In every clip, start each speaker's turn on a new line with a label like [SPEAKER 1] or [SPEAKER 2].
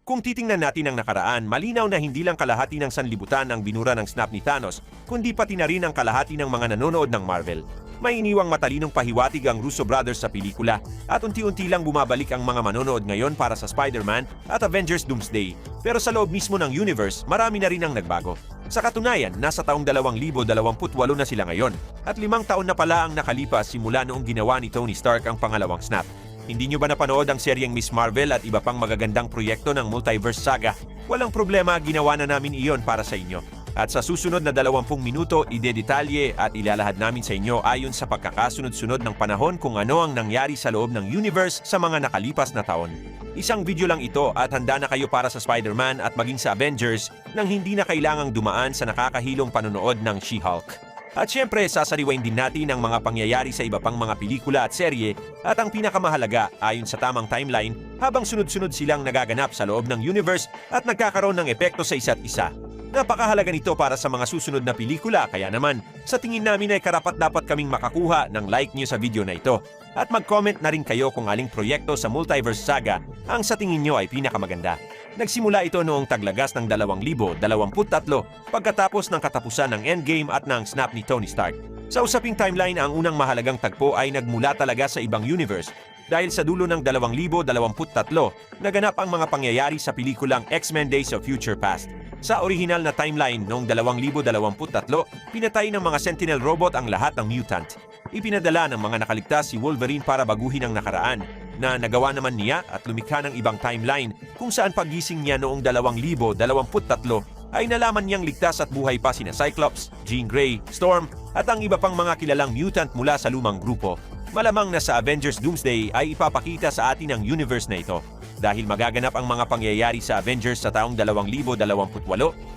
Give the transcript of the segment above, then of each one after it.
[SPEAKER 1] Kung titingnan natin ang nakaraan, malinaw na hindi lang kalahati ng sanlibutan ang binura ng snap ni Thanos, kundi pati na rin ang kalahati ng mga nanonood ng Marvel. May iniwang matalinong pahiwatig ang Russo brothers sa pelikula at unti-unti lang bumabalik ang mga manonood ngayon para sa Spider-Man at Avengers Doomsday. Pero sa loob mismo ng universe, marami na rin ang nagbago. Sa katunayan, nasa taong 2028 na sila ngayon at 5 taon na pala ang nakalipas simula noong ginawa ni Tony Stark ang pangalawang snap. Hindi nyo ba napanood ang seryeng Miss Marvel at iba pang magagandang proyekto ng Multiverse Saga? Walang problema, ginawa na namin iyon para sa inyo. At sa susunod na 20 minuto, idedetalye at ilalahad namin sa inyo ayon sa pagkakasunod-sunod ng panahon kung ano ang nangyari sa loob ng universe sa mga nakalipas na taon. Isang video lang ito at handa na kayo para sa Spider-Man at maging sa Avengers nang hindi na kailangang dumaan sa nakakahilong panonood ng She-Hulk. At syempre, sasariwain din natin ang mga pangyayari sa iba pang mga pelikula at serye at ang pinakamahalaga ayon sa tamang timeline habang sunod-sunod silang nagaganap sa loob ng universe at nagkakaroon ng epekto sa isa't isa. Napakahalaga nito para sa mga susunod na pelikula kaya naman sa tingin namin ay karapat-dapat kaming makakuha ng like nyo sa video na ito. At mag-comment na rin kayo kung aling proyekto sa Multiverse Saga ang sa tingin nyo ay pinakamaganda. Nagsimula ito noong taglagas ng 2023 pagkatapos ng katapusan ng Endgame at ng snap ni Tony Stark. Sa usaping timeline, ang unang mahalagang tagpo ay nagmula talaga sa ibang universe dahil sa dulo ng 2023 naganap ang mga pangyayari sa pelikulang X-Men Days of Future Past. Sa orihinal na timeline noong 2023, pinatay ng mga Sentinel robot ang lahat ng mutant. Ipinadala ng mga nakaligtas si Wolverine para baguhin ang nakaraan, na nagawa naman niya at lumikha ng ibang timeline kung saan paggising niya noong 2023 ay nalaman niyang ligtas at buhay pa sina Cyclops, Jean Grey, Storm at ang iba pang mga kilalang mutant mula sa lumang grupo. Malamang na sa Avengers Doomsday ay ipapakita sa atin ang universe na ito. Dahil magaganap ang mga pangyayari sa Avengers sa taong 2028,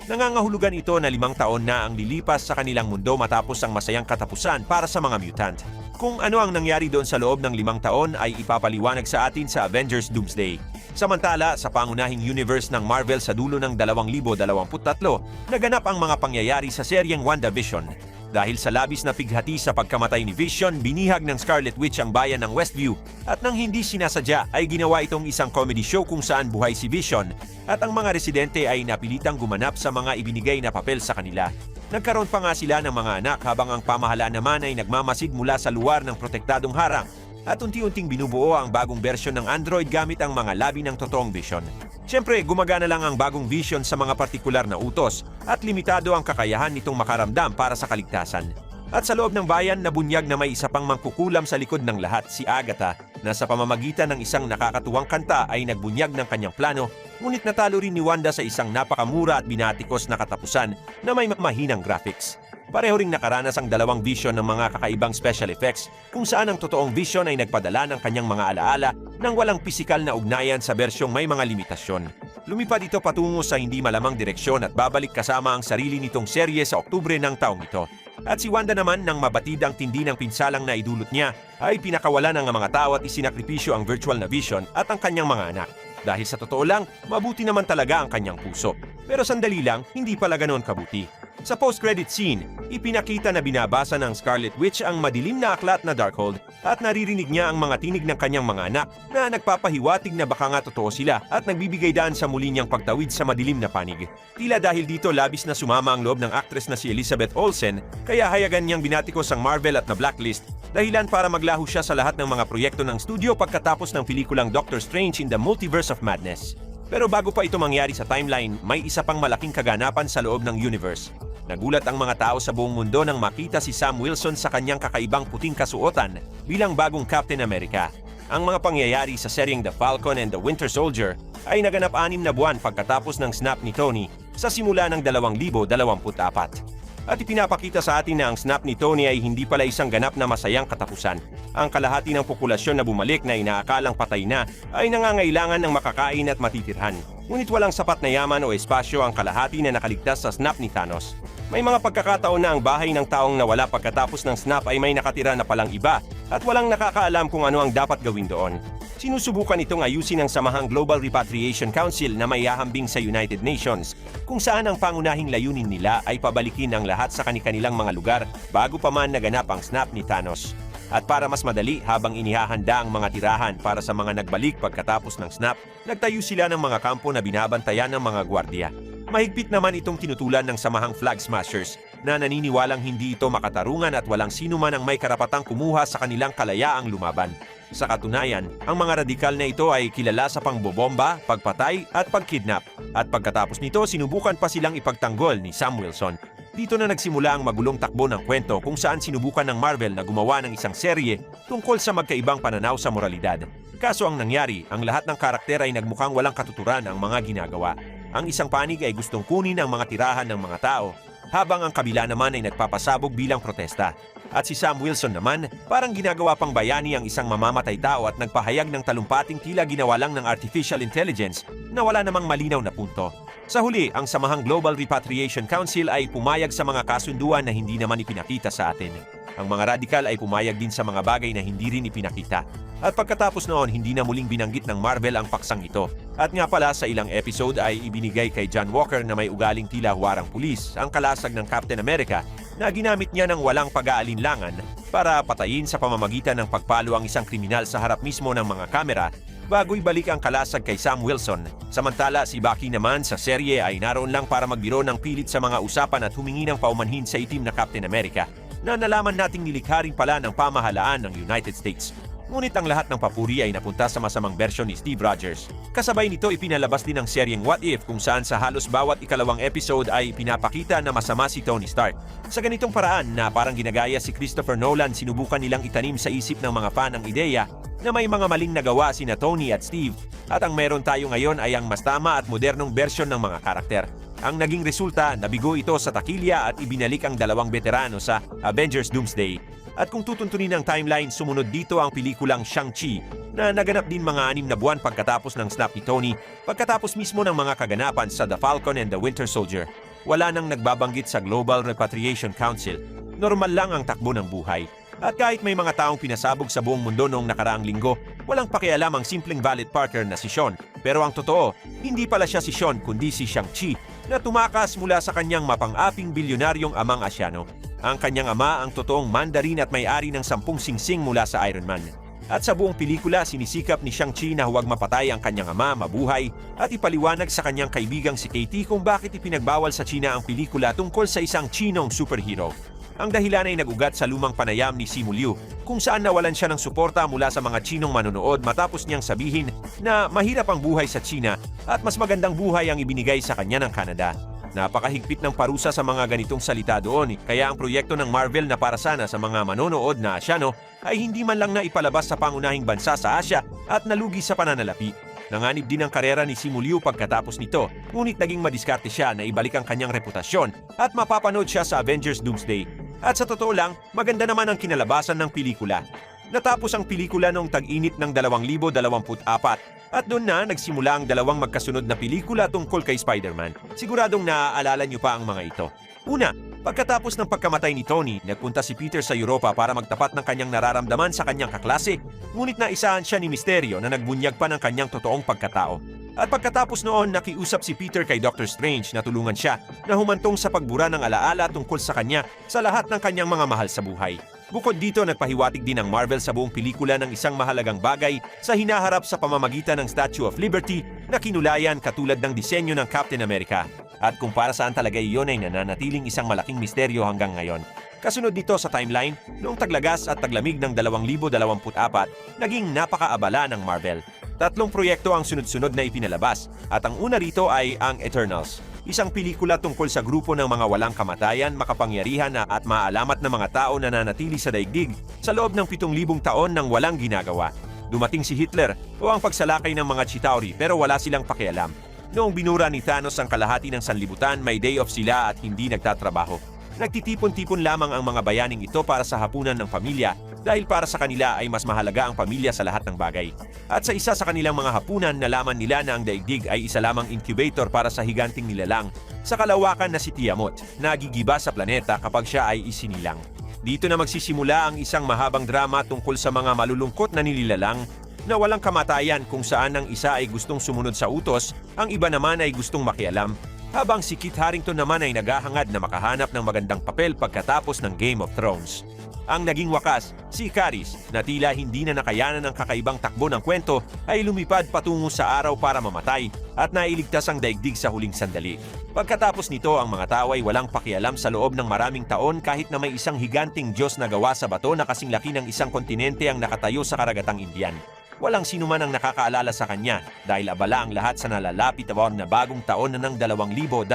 [SPEAKER 1] nangangahulugan ito na 5 taon na ang lilipas sa kanilang mundo matapos ang masayang katapusan para sa mga mutant. Kung ano ang nangyari doon sa loob ng 5 taon ay ipapaliwanag sa atin sa Avengers Doomsday. Samantala, sa pangunahing universe ng Marvel sa dulo ng 2023, naganap ang mga pangyayari sa seryeng WandaVision. Dahil sa labis na pighati sa pagkamatay ni Vision, binihag ng Scarlet Witch ang bayan ng Westview at nang hindi sinasadya ay ginawa itong isang comedy show kung saan buhay si Vision at ang mga residente ay napilitang gumanap sa mga ibinigay na papel sa kanila. Nagkaroon pa nga sila ng mga anak habang ang pamahalaan naman ay nagmamasid mula sa luar ng protektadong harang at unti-unting binubuo ang bagong bersyon ng Android gamit ang mga labi ng totoong Vision. Siyempre, gumagana lang ang bagong Vision sa mga partikular na utos at limitado ang kakayahan nitong makaramdam para sa kaligtasan. At sa loob ng bayan, nabunyag na may isa pang mangkukulam sa likod ng lahat, si Agatha, na sa pamamagitan ng isang nakakatuwang kanta ay nagbunyag ng kanyang plano, ngunit natalo rin ni Wanda sa isang napakamura at binatikos na katapusan na may mahinang graphics. Pareho ring nakaranas ang dalawang Vision ng mga kakaibang special effects kung saan ang totoong Vision ay nagpadala ng kanyang mga alaala nang walang pisikal na ugnayan sa bersyong may mga limitasyon. Lumipad ito patungo sa hindi malamang direksyon at babalik kasama ang sarili nitong serye sa Oktubre ng taong ito. At si Wanda naman, nang mabatid ang tindi ng pinsalang na idulot niya, ay pinakawalan ng mga tao at isinakripisyo ang virtual na Vision at ang kanyang mga anak. Dahil sa totoo lang, mabuti naman talaga ang kanyang puso. Pero sandali lang, hindi pala ganoon kabuti. Sa post-credit scene, ipinakita na binabasa ng Scarlet Witch ang madilim na aklat na Darkhold at naririnig niya ang mga tinig ng kanyang mga anak na nagpapahiwatig na baka nga totoo sila at nagbibigay daan sa muli niyang pagtawid sa madilim na panig. Tila dahil dito labis na sumama ang loob ng actress na si Elizabeth Olsen kaya hayagan niyang binatikos ang Marvel at na blacklist dahilan para maglaho siya sa lahat ng mga proyekto ng studio pagkatapos ng pelikulang Doctor Strange in the Multiverse of Madness. Pero bago pa ito mangyari sa timeline, may isa pang malaking kaganapan sa loob ng universe. Nagulat ang mga tao sa buong mundo nang makita si Sam Wilson sa kanyang kakaibang puting kasuotan bilang bagong Captain America. Ang mga pangyayari sa seryeng The Falcon and the Winter Soldier ay naganap 6 na buwan pagkatapos ng snap ni Tony sa simula ng 2024. At ipinapakita sa atin na ang snap ni Tony ay hindi pala isang ganap na masayang katapusan. Ang kalahati ng populasyon na bumalik na inaakalang patay na ay nangangailangan ng makakain at matitirhan. Ngunit walang sapat na yaman o espasyo ang kalahati na nakaligtas sa snap ni Thanos. May mga pagkakataon na ang bahay ng taong nawala pagkatapos ng snap ay may nakatira na palang iba at walang nakakaalam kung ano ang dapat gawin doon. Sinusubukan itong ayusin ng samahang Global Repatriation Council na may hahambing sa United Nations, kung saan ang pangunahing layunin nila ay pabalikin ang lahat sa kani-kanilang mga lugar bago pa man naganap ang snap ni Thanos. At para mas madali habang inihahanda ang mga tirahan para sa mga nagbalik pagkatapos ng snap, nagtayo sila ng mga kampo na binabantayan ng mga gwardiya. Mahigpit naman itong tinutulan ng samahang Flag Smashers na naniniwalang hindi ito makatarungan at walang sino man ang may karapatang kumuha sa kanilang kalayaang lumaban. Sa katunayan, ang mga radikal na ito ay kilala sa pangbobomba, pagpatay at pagkidnap. At pagkatapos nito, sinubukan pa silang ipagtanggol ni Sam Wilson. Dito na nagsimula ang magulong takbo ng kwento kung saan sinubukan ng Marvel na gumawa ng isang serye tungkol sa magkaibang pananaw sa moralidad. Kaso ang nangyari, ang lahat ng karakter ay nagmukhang walang katuturan ang mga ginagawa. Ang isang panig ay gustong kunin ang mga tirahan ng mga tao, habang ang kabila naman ay nagpapasabog bilang protesta. At si Sam Wilson naman, parang ginagawa pang bayani ang isang mamamatay tao at nagpahayag ng talumpating tila ginawa lang ng artificial intelligence na wala namang malinaw na punto. Sa huli, ang samahang Global Repatriation Council ay pumayag sa mga kasunduan na hindi naman ipinakita sa atin. Ang mga radikal ay pumayag din sa mga bagay na hindi rin ipinakita. At pagkatapos noon, hindi na muling binanggit ng Marvel ang paksang ito. At nga pala sa ilang episode ay ibinigay kay John Walker na may ugaling tila huwarang pulis ang kalasag ng Captain America na ginamit niya ng walang pag-aalinlangan para patayin sa pamamagitan ng pagpalo ang isang kriminal sa harap mismo ng mga kamera bago ibalik ang kalasag kay Sam Wilson. Samantala si Bucky naman sa serye ay naroon lang para magbiro ng pilit sa mga usapan at humingi ng paumanhin sa itim na Captain America na nalaman nating nilikha rin pala ng pamahalaan ng United States. Ngunit ang lahat ng papuri ay napunta sa masamang bersyon ni Steve Rogers. Kasabay nito ipinalabas din ang seryeng What If kung saan sa halos bawat ikalawang episode ay pinapakita na masama si Tony Stark. Sa ganitong paraan na parang ginagaya si Christopher Nolan, sinubukan nilang itanim sa isip ng mga fan ang ideya na may mga maling nagawa sina Tony at Steve at ang meron tayo ngayon ay ang mas tama at modernong bersyon ng mga karakter. Ang naging resulta, nabigo ito sa takilya at ibinalik ang dalawang veterano sa Avengers Doomsday. At kung tutuntunin ang timeline, sumunod dito ang pelikulang Shang-Chi na naganap din mga 6 na buwan pagkatapos ng snap ni Tony, pagkatapos mismo ng mga kaganapan sa The Falcon and the Winter Soldier. Wala nang nagbabanggit sa Global Repatriation Council. Normal lang ang takbo ng buhay. At kahit may mga taong pinasabog sa buong mundo noong nakaraang linggo, walang pakialam ang simpleng valet Parker na si Sean. Pero ang totoo, hindi pala siya si Sean kundi si Shang-Chi na tumakas mula sa kanyang mapang-aping bilyonaryong amang Asyano. Ang kanyang ama ang totoong mandarin at may-ari ng 10 singsing mula sa Iron Man. At sa buong pelikula, sinisikap ni Shang-Chi na huwag mapatay ang kanyang ama, mabuhay, at ipaliwanag sa kanyang kaibigang si Katie kung bakit ipinagbawal sa China ang pelikula tungkol sa isang Chinong superhero. Ang dahilan ay nag-ugat sa lumang panayam ni Simu Liu, kung saan nawalan siya ng suporta mula sa mga Chinong manonood matapos niyang sabihin na mahirap ang buhay sa China at mas magandang buhay ang ibinigay sa kanya ng Canada. Napakahigpit ng parusa sa mga ganitong salita doon, kaya ang proyekto ng Marvel na para sana sa mga manonood na Asyano ay hindi man lang naipalabas sa pangunahing bansa sa Asya at nalugi sa pananalapi. Nanganib din ang karera ni Simu Liu pagkatapos nito, ngunit naging madiskarte siya na ibalik ang kanyang reputasyon at mapapanood siya sa Avengers Doomsday. At sa totoo lang, maganda naman ang kinalabasan ng pelikula. Natapos ang pelikula noong tag-init ng 2024 at doon na nagsimula ang dalawang magkasunod na pelikula tungkol kay Spider-Man. Siguradong naaalala niyo pa ang mga ito. Una, pagkatapos ng pagkamatay ni Tony, nagpunta si Peter sa Europa para magtapat ng kanyang nararamdaman sa kanyang kaklase, ngunit naisahan siya ni Mysterio na nagbunyag pa ng kanyang totoong pagkatao. At pagkatapos noon, nakiusap si Peter kay Doctor Strange na tulungan siya na humantong sa pagbura ng alaala tungkol sa kanya sa lahat ng kanyang mga mahal sa buhay. Bukod dito, nagpahiwatig din ang Marvel sa buong pelikula ng isang mahalagang bagay sa hinaharap sa pamamagitan ng Statue of Liberty na kinulayan katulad ng disenyo ng Captain America. At kung para saan talaga iyon ay nananatiling isang malaking misteryo hanggang ngayon. Kasunod nito sa timeline, noong taglagas at taglamig ng 2024, naging napakaabala ng Marvel. 3 proyekto ang sunod-sunod na ipinalabas at ang una rito ay ang Eternals. Isang pelikula tungkol sa grupo ng mga walang kamatayan, makapangyarihan at maalamat na mga tao na nanatili sa daigdig sa loob ng 7,000 taon nang walang ginagawa. Dumating si Hitler o ang pagsalakay ng mga Chitauri pero wala silang pakialam. Noong binura ni Thanos ang kalahati ng sanlibutan, may day off sila at hindi nagtatrabaho. Nagtitipon-tipon lamang ang mga bayaning ito para sa hapunan ng pamilya dahil para sa kanila ay mas mahalaga ang pamilya sa lahat ng bagay. At sa isa sa kanilang mga hapunan, nalaman nila na ang daigdig ay isa lamang incubator para sa higanting nilalang sa kalawakan na si Tiamat, na gigiba sa planeta kapag siya ay isinilang. Dito na magsisimula ang isang mahabang drama tungkol sa mga malulungkot na nililalang na walang kamatayan kung saan ang isa ay gustong sumunod sa utos, ang iba naman ay gustong makialam, habang si Kit Harington naman ay naghahangad na makahanap ng magandang papel pagkatapos ng Game of Thrones. Ang naging wakas, si Ikaris, na tila hindi na nakayanan ng kakaibang takbo ng kwento, ay lumipad patungo sa araw para mamatay at nailigtas ang daigdig sa huling sandali. Pagkatapos nito, ang mga tao ay walang pakialam sa loob ng maraming taon kahit na may isang higanting Diyos na gawa sa bato na kasing laki ng isang kontinente ang nakatayo sa karagatang Indian. Walang sinuman ang nakakaalala sa kanya dahil abala ang lahat sa nalalapit na bagong taon na ng 2025.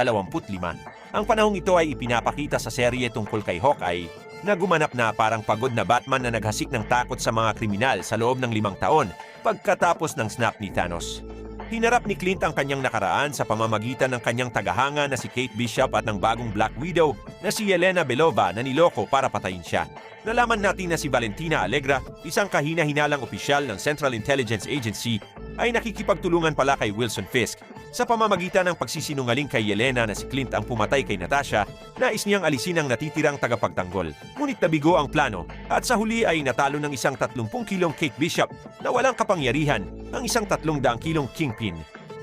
[SPEAKER 1] Ang panahong ito ay ipinapakita sa serye tungkol kay Hawkeye na gumanap na parang pagod na Batman na naghasik ng takot sa mga kriminal sa loob ng 5 taon pagkatapos ng snap ni Thanos. Hinarap ni Clint ang kanyang nakaraan sa pamamagitan ng kanyang tagahanga na si Kate Bishop at ng bagong Black Widow na si Yelena Belova na niloko para patayin siya. Nalaman natin na si Valentina Allegra, isang kahina-hinalang opisyal ng Central Intelligence Agency, ay nakikipagtulungan pala kay Wilson Fisk. Sa pamamagitan ng pagsisinungaling kay Yelena na si Clint ang pumatay kay Natasha, nais niyang alisin ang natitirang tagapagtanggol. Ngunit nabigo ang plano at sa huli ay natalo ng isang 30 kilong Kate Bishop na walang kapangyarihan ang isang 300 kilong Kingpin.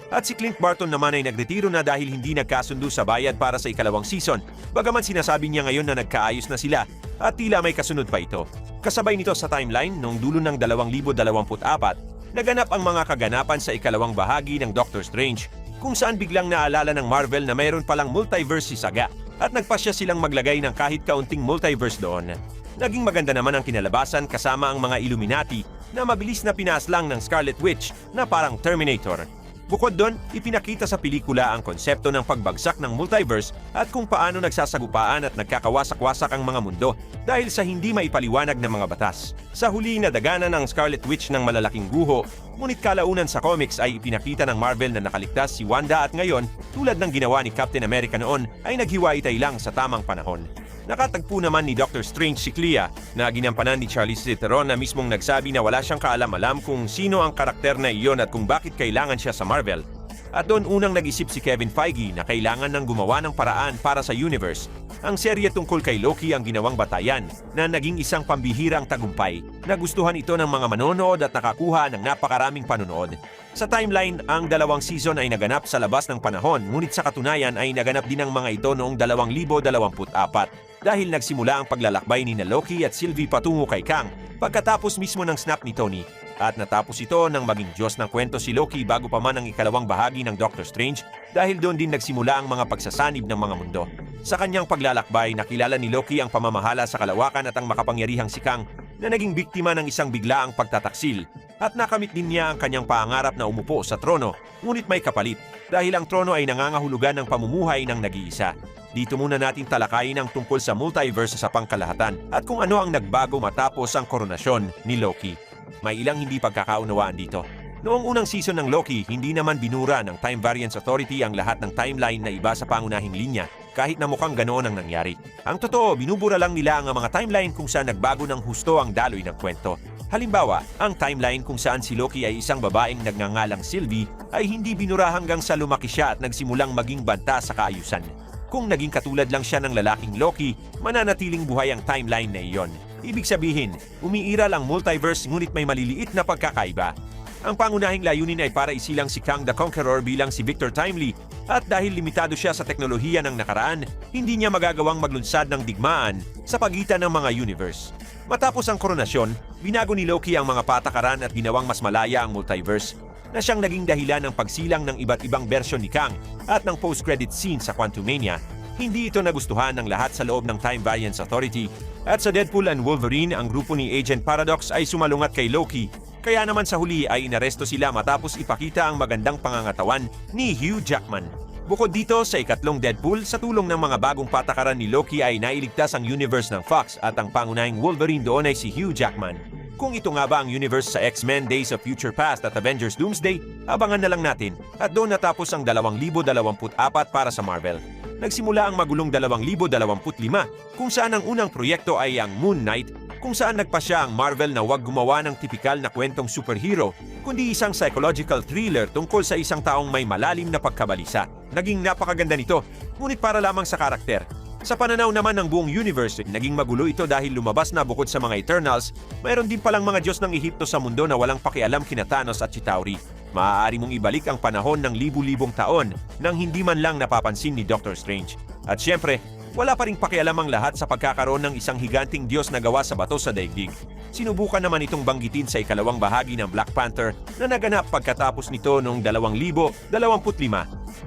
[SPEAKER 1] At si Clint Barton naman ay nagretiro na dahil hindi nagkasundo sa bayad para sa ikalawang season, bagaman sinasabi niya ngayon na nagkaayos na sila at tila may kasunod pa ito. Kasabay nito sa timeline, noong dulo ng 2024, naganap ang mga kaganapan sa ikalawang bahagi ng Doctor Strange, kung saan biglang naalala ng Marvel na mayroon palang multiverse si Saga at nagpasya silang maglagay ng kahit kaunting multiverse doon. Naging maganda naman ang kinalabasan kasama ang mga Illuminati na mabilis na pinaslang ng Scarlet Witch na parang Terminator. Bukod doon, ipinakita sa pelikula ang konsepto ng pagbagsak ng multiverse at kung paano nagsasagupaan at nagkakawasak-wasak ang mga mundo dahil sa hindi maipaliwanag ng mga batas. Sa huli, nadaganan ng Scarlet Witch ng malalaking guho, ngunit kalaunan sa comics ay ipinakita ng Marvel na nakaligtas si Wanda at ngayon, tulad ng ginawa ni Captain America noon, ay naghiwa-itay lang sa tamang panahon. Nakatagpo naman ni Dr. Strange si Clea na ginampanan ni Charlize Theron na mismong nagsabi na wala siyang kaalam-alam kung sino ang karakter na iyon at kung bakit kailangan siya sa Marvel. At doon unang nag-isip si Kevin Feige na kailangan ng gumawa ng paraan para sa universe. Ang serye tungkol kay Loki ang ginawang batayan na naging isang pambihirang tagumpay. Nagustuhan ito ng mga manonood at nakakuha ng napakaraming panonood. Sa timeline, ang 2 season ay naganap sa labas ng panahon, ngunit sa katunayan ay naganap din ang mga ito noong 2024 dahil nagsimula ang paglalakbay ni Loki at Sylvie patungo kay Kang pagkatapos mismo ng snap ni Tony. At natapos ito nang maging Diyos ng kwento si Loki bago pa man ang ikalawang bahagi ng Doctor Strange dahil doon din nagsimula ang mga pagsasanib ng mga mundo. Sa kanyang paglalakbay, nakilala ni Loki ang pamamahala sa kalawakan at ang makapangyarihang si Kang na naging biktima ng isang biglaang pagtataksil at nakamit din niya ang kanyang pangarap na umupo sa trono, ngunit may kapalit dahil ang trono ay nangangahulugan ng pamumuhay ng nag-iisa. Dito muna natin talakayin ang tungkol sa multiverse sa pangkalahatan at kung ano ang nagbago matapos ang koronasyon ni Loki. May ilang hindi pagkakaunawaan dito. Noong unang season ng Loki, hindi naman binura ng Time Variance Authority ang lahat ng timeline na iba sa pangunahing linya, kahit na mukhang ganoon ang nangyari. Ang totoo, binubura lang nila ang mga timeline kung saan nagbago ng husto ang daloy ng kwento. Halimbawa, ang timeline kung saan si Loki ay isang babaeng nagngangalang Sylvie ay hindi binura hanggang sa lumaki siya at nagsimulang maging banta sa kaayusan. Kung naging katulad lang siya ng lalaking Loki, mananatiling buhay ang timeline na iyon. Ibig sabihin, umiiral ang multiverse ngunit may maliliit na pagkakaiba. Ang pangunahing layunin ay para isilang si Kang the Conqueror bilang si Victor Timely at dahil limitado siya sa teknolohiya ng nakaraan, hindi niya magagawang maglunsad ng digmaan sa pagitan ng mga universe. Matapos ang koronasyon, binago ni Loki ang mga patakaran at ginawang mas malaya ang multiverse na siyang naging dahilan ng pagsilang ng iba't ibang bersyon ni Kang at ng post-credit scene sa Quantumania. Hindi ito nagustuhan ng lahat sa loob ng Time Variance Authority at sa Deadpool and Wolverine, ang grupo ni Agent Paradox ay sumalungat kay Loki. Kaya naman sa huli ay inaresto sila matapos ipakita ang magandang pangangatawan ni Hugh Jackman. Bukod dito sa ikatlong Deadpool, sa tulong ng mga bagong patakaran ni Loki ay nailigtas ang universe ng Fox at ang pangunahing Wolverine doon ay si Hugh Jackman. Kung ito nga ba ang universe sa X-Men Days of Future Past at Avengers Doomsday, abangan na lang natin at doon natapos ang 2024 para sa Marvel. Nagsimula ang magulong 2025 kung saan ang unang proyekto ay ang Moon Knight kung saan nagpasya ang Marvel na huwag gumawa ng tipikal na kwentong superhero kundi isang psychological thriller tungkol sa isang taong may malalim na pagkabalisa. Naging napakaganda nito, ngunit para lamang sa karakter. Sa pananaw naman ng buong universe, naging magulo ito dahil lumabas na bukod sa mga Eternals, mayroon din palang mga Diyos ng Ehipto sa mundo na walang pakialam kina Thanos at Chitauri. Maaari mong ibalik ang panahon ng libu-libong taon nang hindi man lang napapansin ni Doctor Strange. At syempre, Wala pa ring pakialam ang lahat sa pagkakaroon ng isang higanting Diyos na gawa sa bato sa daigdig. Sinubukan naman itong banggitin sa ikalawang bahagi ng Black Panther na naganap pagkatapos nito noong 2025.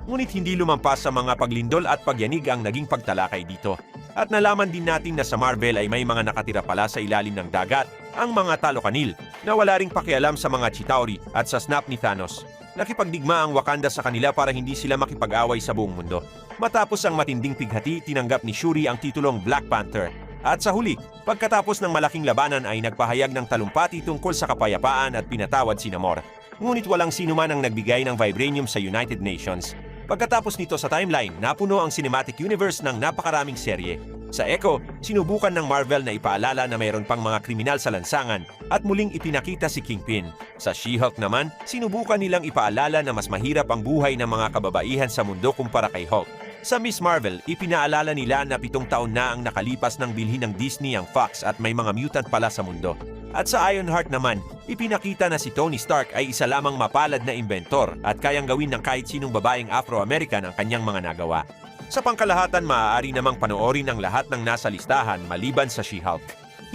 [SPEAKER 1] Ngunit hindi lumampas sa mga paglindol at pagyanig ang naging pagtalakay dito. At nalaman din natin na sa Marvel ay may mga nakatira pala sa ilalim ng dagat, ang mga Talokanil, na wala ring pakialam sa mga Chitauri at sa snap ni Thanos. Nakipagdigma ang Wakanda sa kanila para hindi sila makipag-away sa buong mundo. Matapos ang matinding pighati, tinanggap ni Shuri ang titulong Black Panther. At sa huli, pagkatapos ng malaking labanan ay nagpahayag ng talumpati tungkol sa kapayapaan at pinatawad si Namor. Ngunit walang sino man ang nagbigay ng vibranium sa United Nations. Pagkatapos nito sa timeline, napuno ang cinematic universe ng napakaraming serye. Sa Echo, sinubukan ng Marvel na ipaalala na mayroon pang mga kriminal sa lansangan at muling ipinakita si Kingpin. Sa She-Hulk naman, sinubukan nilang ipaalala na mas mahirap ang buhay ng mga kababaihan sa mundo kumpara kay Hulk. Sa Miss Marvel, ipinaalala nila na 7 taon na ang nakalipas ng bilhin ng Disney ang Fox at may mga mutant pala sa mundo. At sa Ironheart naman, ipinakita na si Tony Stark ay isa lamang mapalad na inventor at kayang gawin ng kahit sinong babaeng Afro-American ang kanyang mga nagawa. Sa pangkalahatan, maaari namang panoorin ang lahat ng nasa listahan maliban sa She-Hulk.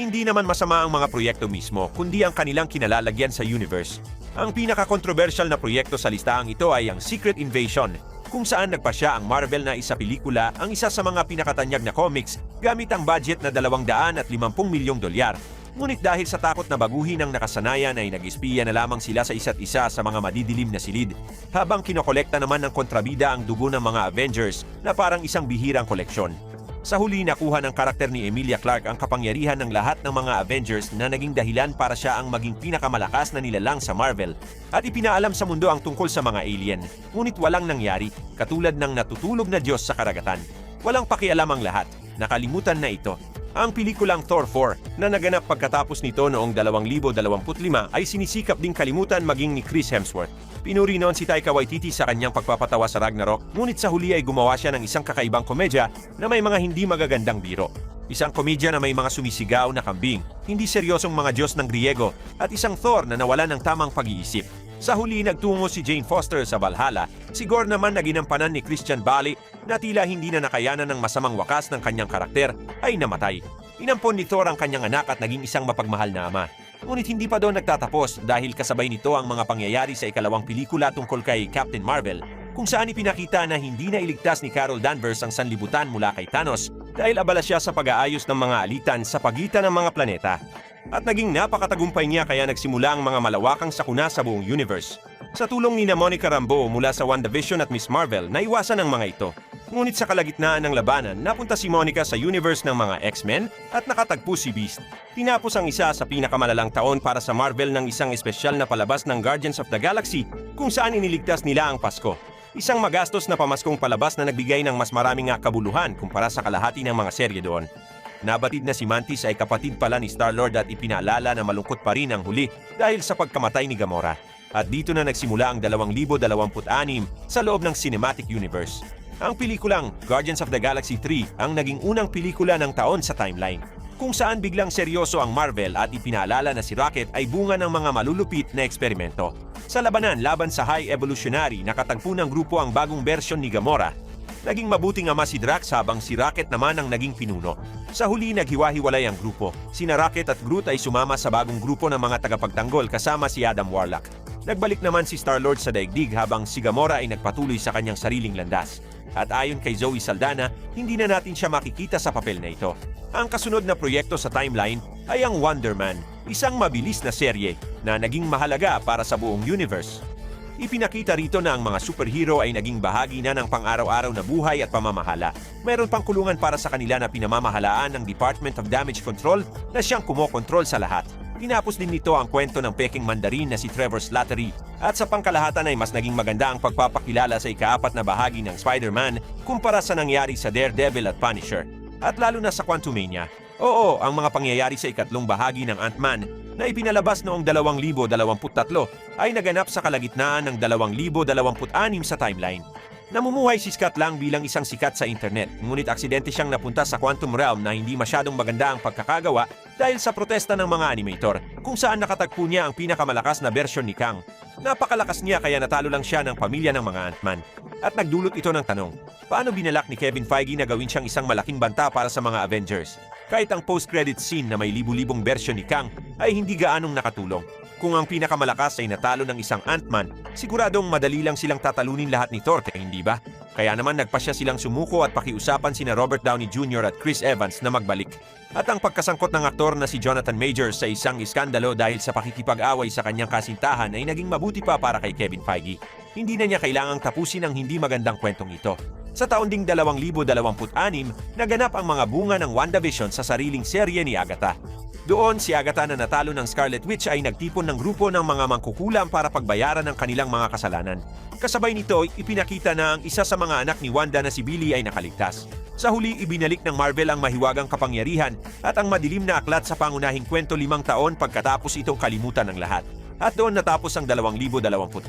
[SPEAKER 1] Hindi naman masama ang mga proyekto mismo, kundi ang kanilang kinalalagyan sa universe. Ang pinaka-controversial na proyekto sa listahang ito ay ang Secret Invasion, kung saan nagpasya ang Marvel na isa pelikula ang isa sa mga pinakatanyag na comics gamit ang budget na $250 milyong. Ngunit dahil sa takot na baguhin ng nakasanayan ay nag-espiya na lamang sila sa isa't isa sa mga madidilim na silid, habang kinokolekta naman ng kontrabida ang dugo ng mga Avengers na parang isang bihirang koleksyon. Sa huli, nakuha ng karakter ni Emilia Clarke ang kapangyarihan ng lahat ng mga Avengers na naging dahilan para siya ang maging pinakamalakas na nilalang sa Marvel at ipinaalam sa mundo ang tungkol sa mga alien. Ngunit walang nangyari, katulad ng natutulog na Diyos sa karagatan. Walang pakialam ang lahat, nakalimutan na ito. Ang pelikulang Thor 4 na naganap pagkatapos nito noong 2025 ay sinisikap ding kalimutan maging ni Chris Hemsworth. Pinuri noon si Taika Waititi sa kanyang pagpapatawa sa Ragnarok, ngunit sa huli ay gumawa siya ng isang kakaibang komedya na may mga hindi magagandang biro. Isang komedya na may mga sumisigaw na kambing, hindi seryosong mga Diyos ng Griego, at isang Thor na nawala ng tamang pag-iisip. Sa huli, nagtungo si Jane Foster sa Valhalla. Si Gorr naman na ginampanan ni Christian Bale na tila hindi na nakayanan ng masamang wakas ng kanyang karakter ay namatay. Inampon ni Thor ang kanyang anak at naging isang mapagmahal na ama. Ngunit hindi pa doon nagtatapos dahil kasabay nito ang mga pangyayari sa ikalawang pelikula tungkol kay Captain Marvel, kung saan ipinakita na hindi na iligtas ni Carol Danvers ang sanlibutan mula kay Thanos dahil abala siya sa pag-aayos ng mga alitan sa pagitan ng mga planeta. At naging napakatagumpay niya kaya nagsimula ang mga malawakang sakuna sa buong universe. Sa tulong ni Monica Rambeau mula sa WandaVision at Miss Marvel, naiwasan ang mga ito. Ngunit sa kalagitnaan ng labanan, napunta si Monica sa universe ng mga X-Men at nakatagpo si Beast. Tinapos ang isa sa pinakamalalang taon para sa Marvel ng isang espesyal na palabas ng Guardians of the Galaxy kung saan iniligtas nila ang Pasko. Isang magastos na pamaskong palabas na nagbigay ng mas maraming kabuluhan kumpara sa kalahati ng mga serye doon. Nabatid na si Mantis ay kapatid pala ni Star-Lord at ipinaalala na malungkot pa rin ang huli dahil sa pagkamatay ni Gamora. At dito na nagsimula ang 2026 sa loob ng Cinematic Universe. Ang pelikulang Guardians of the Galaxy 3 ang naging unang pelikula ng taon sa timeline, kung saan biglang seryoso ang Marvel at ipinaalala na si Rocket ay bunga ng mga malulupit na eksperimento. Sa labanan laban sa High Evolutionary, nakatagpo ng grupo ang bagong bersyon ni Gamora. Naging mabuting ama si Drax habang si Rocket naman ang naging pinuno. Sa huli, naghiwa-hiwalay ang grupo. Sina Rocket at Groot ay sumama sa bagong grupo ng mga tagapagtanggol kasama si Adam Warlock. Nagbalik naman si Star-Lord sa daigdig habang si Gamora ay nagpatuloy sa kanyang sariling landas. At ayon kay Zoe Saldana, hindi na natin siya makikita sa papel na ito. Ang kasunod na proyekto sa timeline ay ang Wonder Man, isang mabilis na serye na naging mahalaga para sa buong universe. Ipinakita rito na ang mga superhero ay naging bahagi na ng pang-araw-araw na buhay at pamamahala. Mayroon pang kulungan para sa kanila na pinamamahalaan ng Department of Damage Control na siyang kumokontrol sa lahat. Tinapos din nito ang kwento ng peking mandarin na si Trevor Slattery at sa pangkalahatan ay mas naging maganda ang pagpapakilala sa ika-4 na bahagi ng Spider-Man kumpara sa nangyari sa Daredevil at Punisher. At lalo na sa Quantumania. Oo, ang mga pangyayari sa ikatlong bahagi ng Ant-Man na ipinalabas noong 2023 ay naganap sa kalagitnaan ng 2026 sa timeline. Namumuhay si Scott Lang bilang isang sikat sa internet, ngunit aksidente siyang napunta sa Quantum Realm na hindi masyadong maganda ang pagkakagawa dahil sa protesta ng mga animator, kung saan nakatagpo niya ang pinakamalakas na bersyon ni Kang. Napakalakas niya kaya natalo lang siya ng pamilya ng mga Ant-Man. At nagdulot ito ng tanong, paano binalak ni Kevin Feige na gawin siyang isang malaking banta para sa mga Avengers? Kahit ang post-credit scene na may libu-libong bersyon ni Kang ay hindi gaanong nakatulong. Kung ang pinakamalakas ay natalo ng isang Ant-Man, siguradong madali lang silang tatalunin lahat ni Thor, hindi ba? Kaya naman nagpasya silang sumuko at pakiusapan sina Robert Downey Jr. at Chris Evans na magbalik. At ang pagkasangkot ng aktor na si Jonathan Majors sa isang iskandalo dahil sa pakikipag-away sa kanyang kasintahan ay naging mabuti pa para kay Kevin Feige. Hindi na niya kailangang tapusin ang hindi magandang kwentong ito. Sa taon ding 2026, naganap ang mga bunga ng WandaVision sa sariling serye ni Agatha. Doon, si Agatha na natalo ng Scarlet Witch ay nagtipon ng grupo ng mga mangkukulam para pagbayaran ng kanilang mga kasalanan. Kasabay nito, ipinakita na ang isa sa mga anak ni Wanda na si Billy ay nakaligtas. Sa huli, ibinalik ng Marvel ang mahiwagang kapangyarihan at ang madilim na aklat sa pangunahing kwento 5 taon pagkatapos itong kalimutan ng lahat. At doon natapos ang 2026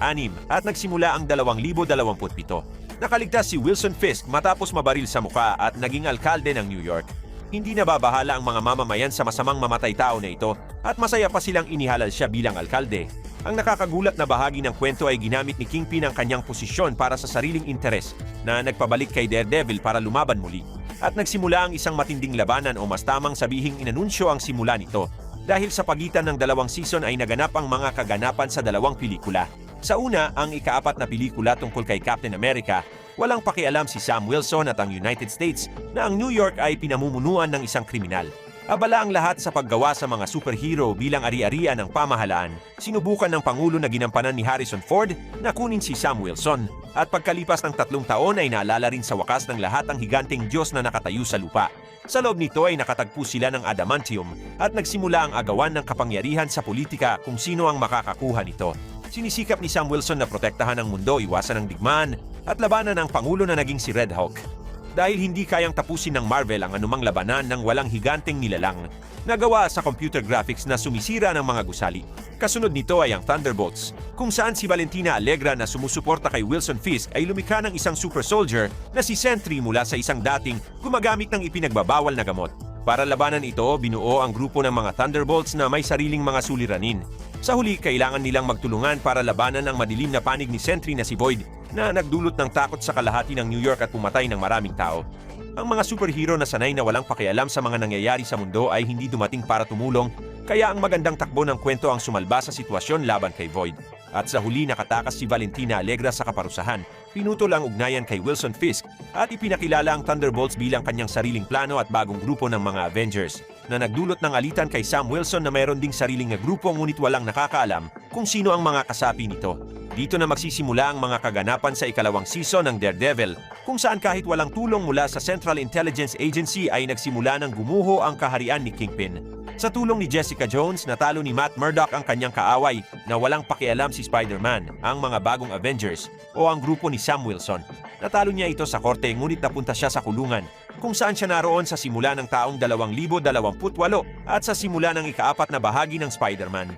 [SPEAKER 1] at nagsimula ang 2027. Nakaligtas si Wilson Fisk matapos mabaril sa muka at naging alkalde ng New York. Hindi nababahala ang mga mamamayan sa masamang mamatay tao na ito at masaya pa silang inihalal siya bilang alkalde. Ang nakakagulat na bahagi ng kwento ay ginamit ni Kingpin ang kanyang posisyon para sa sariling interes na nagpabalik kay Daredevil para lumaban muli. At nagsimula ang isang matinding labanan o mas tamang sabihing inanunsyo ang simula nito. Dahil sa pagitan ng 2 season ay naganap ang mga kaganapan sa 2 pelikula. Sa una, ang ika-4 na pelikula tungkol kay Captain America, walang pakialam si Sam Wilson at ang United States na ang New York ay pinamumunuan ng isang kriminal. Abala ang lahat sa paggawa sa mga superhero bilang ari-arian ng pamahalaan. Sinubukan ng Pangulo na ginampanan ni Harrison Ford na kunin si Sam Wilson. At pagkalipas ng 3 taon ay naalala rin sa wakas ng lahat ang higanteng Diyos na nakatayo sa lupa. Sa loob nito ay nakatagpo sila ng adamantium at nagsimula ang agawan ng kapangyarihan sa politika kung sino ang makakakuha nito. Sinisikap ni Sam Wilson na protektahan ang mundo, iwasan ang digmaan at labanan ang Pangulo na naging si Red Hulk. Dahil hindi kayang tapusin ng Marvel ang anumang labanan ng walang higanteng nilalang, nagawa sa computer graphics na sumisira ng mga gusali. Kasunod nito ay ang Thunderbolts, kung saan si Valentina Allegra na sumusuporta kay Wilson Fisk ay lumikha ng isang super soldier na si Sentry mula sa isang dating gumagamit ng ipinagbabawal na gamot. Para labanan ito, binuo ang grupo ng mga Thunderbolts na may sariling mga suliranin. Sa huli, kailangan nilang magtulungan para labanan ang madilim na panig ni Sentry na si Void na nagdulot ng takot sa kalahati ng New York at pumatay ng maraming tao. Ang mga superhero na sanay na walang pakialam sa mga nangyayari sa mundo ay hindi dumating para tumulong, kaya ang magandang takbo ng kwento ang sumalba sa sitwasyon laban kay Void. At sa huli nakatakas si Valentina Allegra sa kaparusahan, pinutol ang ugnayan kay Wilson Fisk at ipinakilala ang Thunderbolts bilang kanyang sariling plano at bagong grupo ng mga Avengers na nagdulot ng alitan kay Sam Wilson na mayroon ding sariling na grupo ngunit walang nakakaalam kung sino ang mga kasapi nito. Dito na magsisimula ang mga kaganapan sa ikalawang season ng Daredevil kung saan kahit walang tulong mula sa Central Intelligence Agency ay nagsimula ng gumuho ang kaharian ni Kingpin. Sa tulong ni Jessica Jones, natalo ni Matt Murdock ang kanyang kaaway na walang pakialam si Spider-Man, ang mga bagong Avengers o ang grupo ni Sam Wilson. Natalo niya ito sa korte ngunit napunta siya sa kulungan kung saan siya naroon sa simula ng taong 2028 at sa simula ng ika-4 na bahagi ng Spider-Man.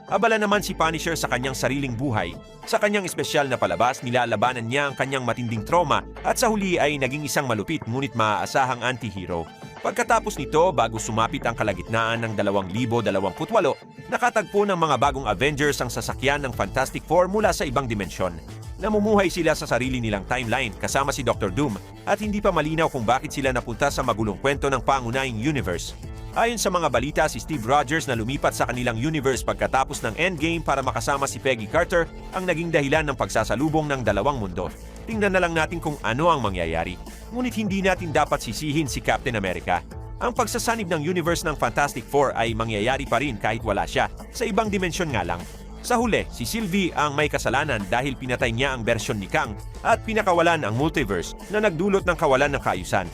[SPEAKER 1] Abala naman si Punisher sa kanyang sariling buhay. Sa kanyang espesyal na palabas, nilalabanan niya ang kanyang matinding trauma at sa huli ay naging isang malupit ngunit maaasahang anti-hero. Pagkatapos nito, bago sumapit ang kalagitnaan ng 2028, nakatagpo ng mga bagong Avengers ang sasakyan ng Fantastic Four mula sa ibang dimensyon. Namumuhay sila sa sarili nilang timeline kasama si Dr. Doom at hindi pa malinaw kung bakit sila napunta sa magulong kwento ng pangunahing universe. Ayon sa mga balita, si Steve Rogers na lumipat sa kanilang universe pagkatapos ng Endgame para makasama si Peggy Carter ang naging dahilan ng pagsasalubong ng dalawang mundo. Tingnan na lang natin kung ano ang mangyayari. Ngunit hindi natin dapat sisihin si Captain America. Ang pagsasanib ng universe ng Fantastic Four ay mangyayari pa rin kahit wala siya, sa ibang dimensyon nga lang. Sa huli, si Sylvie ang may kasalanan dahil pinatay niya ang bersyon ni Kang at pinakawalan ang multiverse na nagdulot ng kawalan ng kaayusan.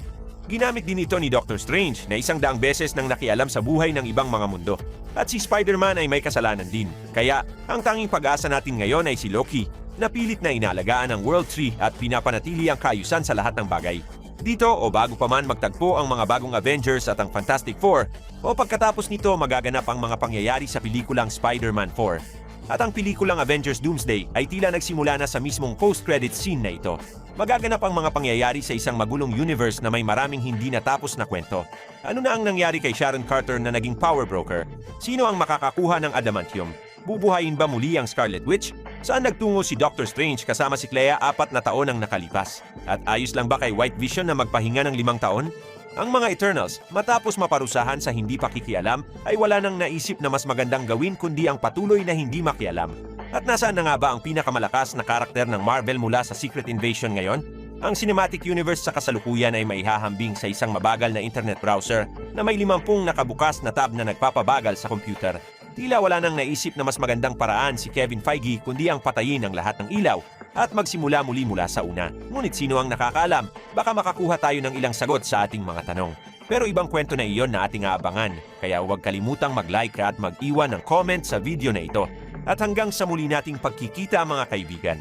[SPEAKER 1] Ginamit din ito ni Doctor Strange na 100 beses nang nakialam sa buhay ng ibang mga mundo. At si Spider-Man ay may kasalanan din. Kaya, ang tanging pag-asa natin ngayon ay si Loki, na pilit na inalagaan ang World Tree at pinapanatili ang kaayusan sa lahat ng bagay. Dito o bago pa man magtagpo ang mga bagong Avengers at ang Fantastic Four, o pagkatapos nito magaganap ang mga pangyayari sa pelikulang Spider-Man 4. At ang pelikulang Avengers Doomsday ay tila nagsimula na sa mismong post-credit scene na ito. Magaganap ang mga pangyayari sa isang magulong universe na may maraming hindi natapos na kwento. Ano na ang nangyari kay Sharon Carter na naging power broker? Sino ang makakakuha ng adamantium? Bubuhayin ba muli ang Scarlet Witch? Saan nagtungo si Doctor Strange kasama si Clea 4 na taon ang nakalipas? At ayos lang ba kay White Vision na magpahinga ng 5 taon? Ang mga Eternals, matapos maparusahan sa hindi pakikialam, ay wala nang naisip na mas magandang gawin kundi ang patuloy na hindi makialam. At nasaan na nga ba ang pinakamalakas na karakter ng Marvel mula sa Secret Invasion ngayon? Ang Cinematic Universe sa kasalukuyan ay maihahambing sa isang mabagal na internet browser na may 50 nakabukas na tab na nagpapabagal sa computer. Tila wala nang naisip na mas magandang paraan si Kevin Feige kundi ang patayin ang lahat ng ilaw at magsimula muli mula sa una. Ngunit sino ang nakakaalam? Baka makakuha tayo ng ilang sagot sa ating mga tanong. Pero ibang kwento na iyon na ating aabangan, kaya huwag kalimutang mag-like at mag-iwan ng comment sa video na ito. At hanggang sa muli nating pagkikita mga kaibigan.